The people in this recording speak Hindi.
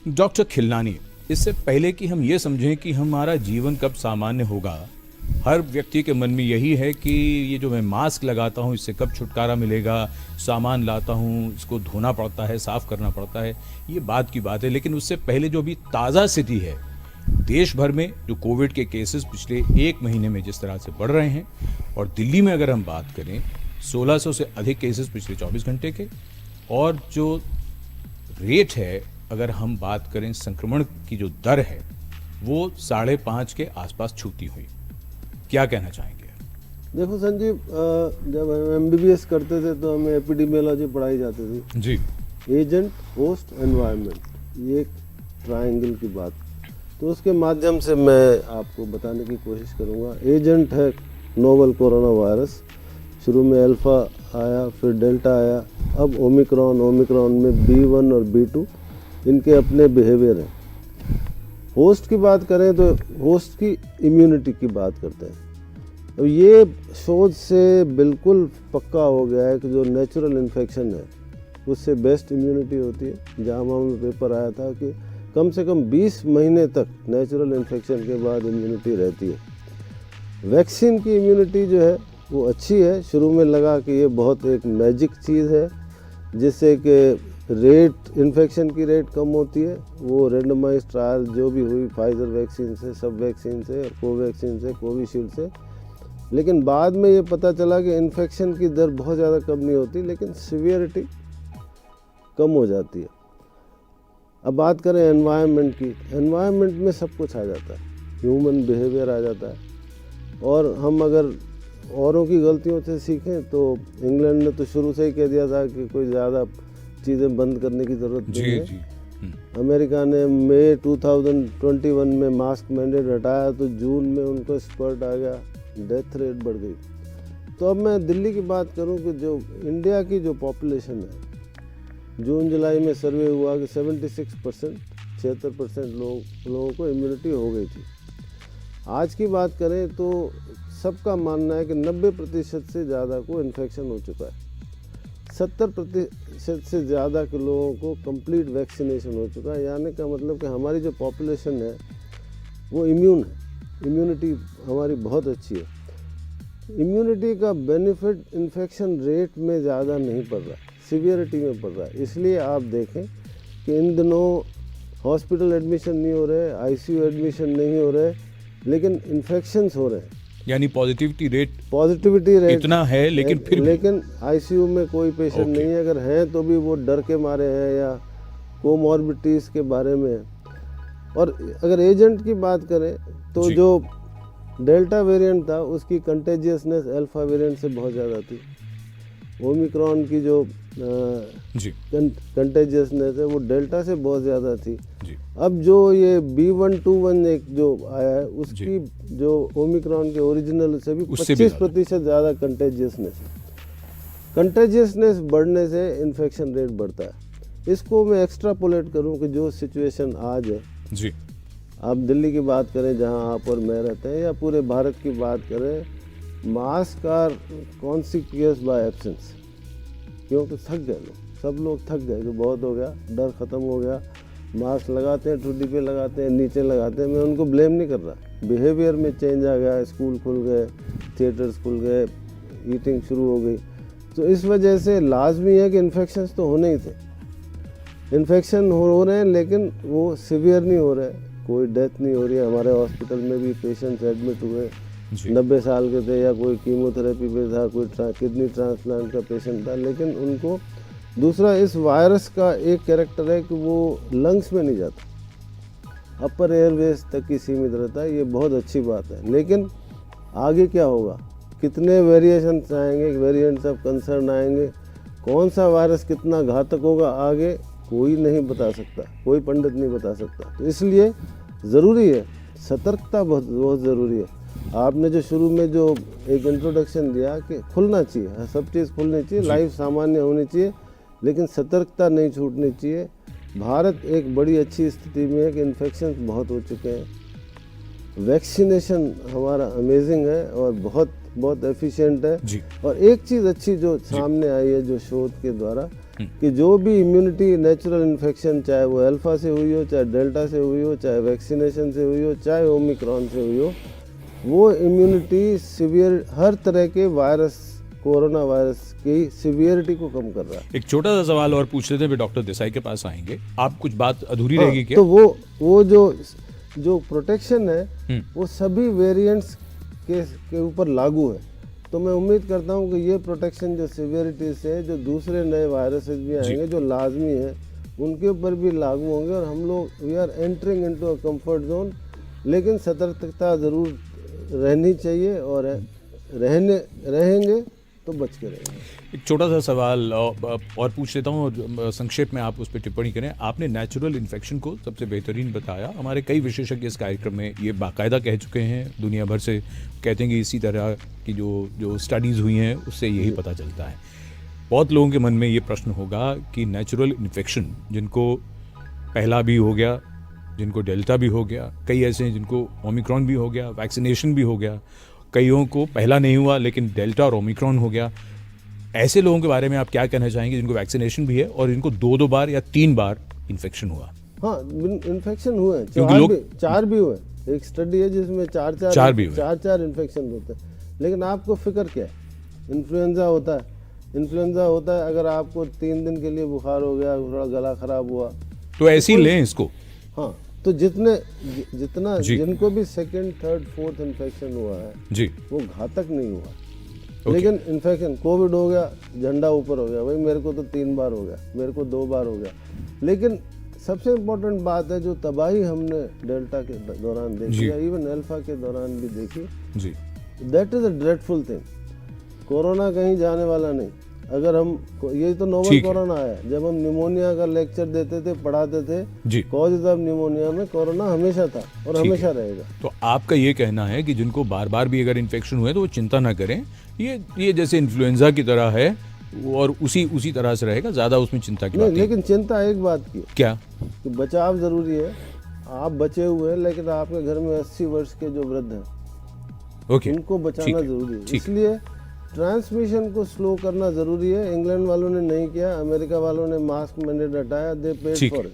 डॉक्टर खिलनानी, इससे पहले कि हम ये समझें कि हमारा जीवन कब सामान्य होगा, हर व्यक्ति के मन में यही है कि ये जो मैं मास्क लगाता हूँ इससे कब छुटकारा मिलेगा, सामान लाता हूँ इसको धोना पड़ता है, साफ करना पड़ता है, ये बात की बात है। लेकिन उससे पहले जो अभी ताज़ा स्थिति है देश भर में, जो कोविड के केसेस पिछले एक महीने में जिस तरह से बढ़ रहे हैं, और दिल्ली में अगर हम बात करें 1600 से अधिक केसेस पिछले 24 घंटे के, और जो रेट है अगर हम बात करें संक्रमण की जो दर है वो 5.5 के आसपास छूती हुई, क्या कहना चाहेंगे? देखो संजीव, जब हम MBBS करते थे तो हमें एपिडेमियोलॉजी पढ़ाई जाती थी जी। एजेंट, होस्ट, एनवायरनमेंट, ये एक ट्रायंगल की बात। तो उसके माध्यम से मैं आपको बताने की कोशिश करूँगा। एजेंट है नोवल कोरोना वायरस, शुरू में अल्फ़ा आया, फिर डेल्टा आया, अब ओमिक्रॉन में B1 और B2 इनके अपने बिहेवियर हैं। होस्ट की बात करें तो होस्ट की इम्यूनिटी की बात करते हैं। अब ये शोध से बिल्कुल पक्का हो गया है कि जो नेचुरल इन्फेक्शन है उससे बेस्ट इम्यूनिटी होती है। जामा में पेपर आया था कि कम से कम 20 महीने तक नेचुरल इन्फेक्शन के बाद इम्यूनिटी रहती है। वैक्सीन की इम्यूनिटी जो है वो अच्छी है। शुरू में लगा कि ये बहुत एक मैजिक चीज़ है जिससे कि रेट इन्फेक्शन की रेट कम होती है। वो रेंडमाइज ट्रायल जो भी हुई फाइजर वैक्सीन से, सब वैक्सीन से, कोवैक्सीन से, कोविशील्ड से, लेकिन बाद में ये पता चला कि इन्फेक्शन की दर बहुत ज़्यादा कम नहीं होती, लेकिन सीवियरिटी कम हो जाती है। अब बात करें एनवायरनमेंट की, एनवायरनमेंट में सब कुछ आ जाता है, ह्यूमन बिहेवियर आ जाता है। और हम अगर औरों की गलतियों से सीखें तो इंग्लैंड ने तो शुरू से ही कह दिया था कि कोई ज़्यादा चीज़ें बंद करने की ज़रूरत नहीं है। अमेरिका ने मई 2021 में मास्क मैंडेट हटाया तो जून में उनको स्पर्ट आ गया, डेथ रेट बढ़ गई। तो अब मैं दिल्ली की बात करूं कि जो इंडिया की जो पॉपुलेशन है, जून जुलाई में सर्वे हुआ कि 76% लोगों को इम्यूनिटी हो गई थी। आज की बात करें तो सबका मानना है कि 90% से ज़्यादा को इन्फेक्शन हो चुका है। 70% से ज़्यादा के लोगों को कंप्लीट वैक्सीनेशन हो चुका है। यानी का मतलब कि हमारी जो पॉपुलेशन है वो इम्यून है, इम्यूनिटी हमारी बहुत अच्छी है। इम्यूनिटी का बेनिफिट इन्फेक्शन रेट में ज़्यादा नहीं पड़ रहा, सीवियरिटी में पड़ रहा है। इसलिए आप देखें कि इन दिनों हॉस्पिटल एडमिशन नहीं हो रहे, ICU एडमिशन नहीं हो रहे, लेकिन इन्फेक्शंस हो रहे हैं। यानी पॉजिटिविटी रेट इतना है, लेकिन ICU में कोई पेशेंट नहीं है। अगर हैं तो भी वो डर के मारे हैं या कोमॉर्बिडिटीज़ के बारे में है। और अगर एजेंट की बात करें तो जो डेल्टा वेरिएंट था उसकी कंटेजियसनेस अल्फा वेरिएंट से बहुत ज़्यादा थी। ओमिक्रॉन की जो कंटेजियसनेस है वो डेल्टा से बहुत ज़्यादा थी। अब जो ये B121 एक जो आया है उसकी जो ओमिक्रॉन के ओरिजिनल से भी 25% ज़्यादा कंटेजियसनेस है। कंटेजियसनेस बढ़ने से इन्फेक्शन रेट बढ़ता है। इसको मैं एक्स्ट्रापोलेट करूं कि जो सिचुएशन आज है जी, आप दिल्ली की बात करें जहां आप और मैं रहते हैं, या पूरे भारत की बात करें, mask are consequence by absence. क्योंकि थक गए सब लोग थक गए कि बहुत हो गया, डर ख़त्म हो गया। मास्क लगाते हैं, ठुड्डी पे लगाते हैं, नीचे लगाते हैं। मैं उनको ब्लेम नहीं कर रहा, बिहेवियर में चेंज आ गया, स्कूल खुल गए, थिएटर्स खुल गए, ईटिंग शुरू हो गई। तो इस वजह से लाजमी है कि इन्फेक्शंस तो होने ही थे। इन्फेक्शन हो रहे हैं लेकिन वो सीवियर नहीं हो रहे, कोई डेथ नहीं हो रही है। हमारे हॉस्पिटल में भी पेशेंट्स एडमिट हुए 90 साल के थे, या कोई कीमोथेरेपी पे था, कोई किडनी ट्रांसप्लांट का पेशेंट था, लेकिन उनको दूसरा इस वायरस का एक कैरेक्टर है कि वो लंग्स में नहीं जाता, अपर एयरवेज तक ही सीमित रहता है। ये बहुत अच्छी बात है। लेकिन आगे क्या होगा, कितने वेरिएशंस आएंगे, वेरिएंट्स ऑफ कंसर्न आएंगे, कौन सा वायरस कितना घातक होगा आगे कोई नहीं बता सकता, कोई पंडित नहीं बता सकता। तो इसलिए ज़रूरी है, सतर्कता बहुत ज़रूरी है। आपने जो शुरू में जो एक इंट्रोडक्शन दिया कि खुलना चाहिए, सब चीज़ खुलनी चाहिए, लाइफ सामान्य होनी चाहिए, लेकिन सतर्कता नहीं छूटनी चाहिए। भारत एक बड़ी अच्छी स्थिति में है कि इन्फेक्शन बहुत हो चुके हैं। वैक्सीनेशन हमारा अमेजिंग है और बहुत एफिशिएंट है। और एक चीज़ अच्छी जो सामने आई है जो शोध के द्वारा, कि जो भी इम्यूनिटी नेचुरल इन्फेक्शन, चाहे वो अल्फा से हुई हो, चाहे डेल्टा से हुई हो, चाहे वैक्सीनेशन से हुई हो, चाहे ओमिक्रॉन से हुई हो, वो इम्यूनिटी सिवियर हर तरह के वायरस, कोरोना वायरस की सिवियरिटी को कम कर रहा है। एक छोटा सा सवाल और पूछ लेते हैं, फिर डॉक्टर देसाई के पास आएंगे। आप कुछ बात अधूरी रहेगी क्या? तो वो जो प्रोटेक्शन है वो सभी वेरिएंट्स के ऊपर लागू है। तो मैं उम्मीद करता हूँ कि ये प्रोटेक्शन जो सिवियरिटी से जो दूसरे नए वायरसेस भी आएंगे जो लाजमी है, उनके ऊपर भी लागू होंगे और हम लोग we are entering into a comfort zone. लेकिन सतर्कता ज़रूर रहनी चाहिए और रहेंगे तो बच के रहेंगे। एक छोटा सा सवाल और पूछ लेता हूँ, और संक्षेप में आप उस पर टिप्पणी करें। आपने नेचुरल इन्फेक्शन को सबसे बेहतरीन बताया। हमारे कई विशेषज्ञ इस कार्यक्रम में ये बाकायदा कह चुके हैं, दुनिया भर से कहते हैं कि इसी तरह की जो स्टडीज़ हुई हैं उससे यही पता चलता है। बहुत लोगों के मन में ये प्रश्न होगा कि नेचुरल इन्फेक्शन, जिनको पहला भी हो गया, जिनको डेल्टा भी हो गया, कई ऐसे हैं जिनको ओमिक्रॉन भी हो गया, वैक्सीनेशन भी हो गया, कईयों को पहला नहीं हुआ लेकिन डेल्टा और ओमिक्रॉन हो गया। ऐसे लोगों के बारे में आप क्या कहना चाहेंगे जिनको वैक्सीनेशन भी है और इनको 2 बार या 3 बार इन्फेक्शन हुआ? हाँ, इन्फेक्शन हुए, चार भी हुए। एक स्टडी है जिसमें चार इन्फेक्शन होते हैं। लेकिन आपको फिक्र क्या है? इन्फ्लुएंजा होता है। अगर आपको 3 दिन के लिए बुखार हो गया, थोड़ा गला खराब हुआ, तो ऐसे ही लें इसको। हाँ, तो जितना जिनको भी सेकंड, थर्ड, फोर्थ इन्फेक्शन हुआ है जी, वो घातक नहीं हुआ। लेकिन इन्फेक्शन कोविड हो गया, झंडा ऊपर हो गया, भाई मेरे को तो 3 बार हो गया, मेरे को 2 बार हो गया। लेकिन सबसे इम्पोर्टेंट बात है, जो तबाही हमने डेल्टा के दौरान देखी या इवन अल्फा के दौरान भी देखी, that is a dreadful thing. Corona कहीं जाने वाला नहीं। अगर हम, ये तो नोवल कोरोना आया, जब हम निमोनिया का लेक्चर देते थे, पढ़ाते थे, कॉजेज ऑफ निमोनिया में कोरोना हमेशा था और हमेशा रहेगा। तो आपका ये कहना है कि जिनको बार बार भी अगर इन्फेक्शन हुए तो वो चिंता ना करें, ये जैसे इन्फ्लुएंजा की तरह है और उसी तरह से रहेगा, ज्यादा उसमें चिंता की बात नहीं। लेकिन चिंता एक बात की, क्या कि बचाव जरूरी है। आप बचे हुए हैं, लेकिन आपके घर में 80 वर्ष के जो वृद्ध हैं, उनको बचाना जरूरी है। इसलिए ट्रांसमिशन को स्लो करना जरूरी है। इंग्लैंड वालों ने नहीं किया, अमेरिका वालों ने मास्क मैंडेट हटाया, दे पेड फॉर इट।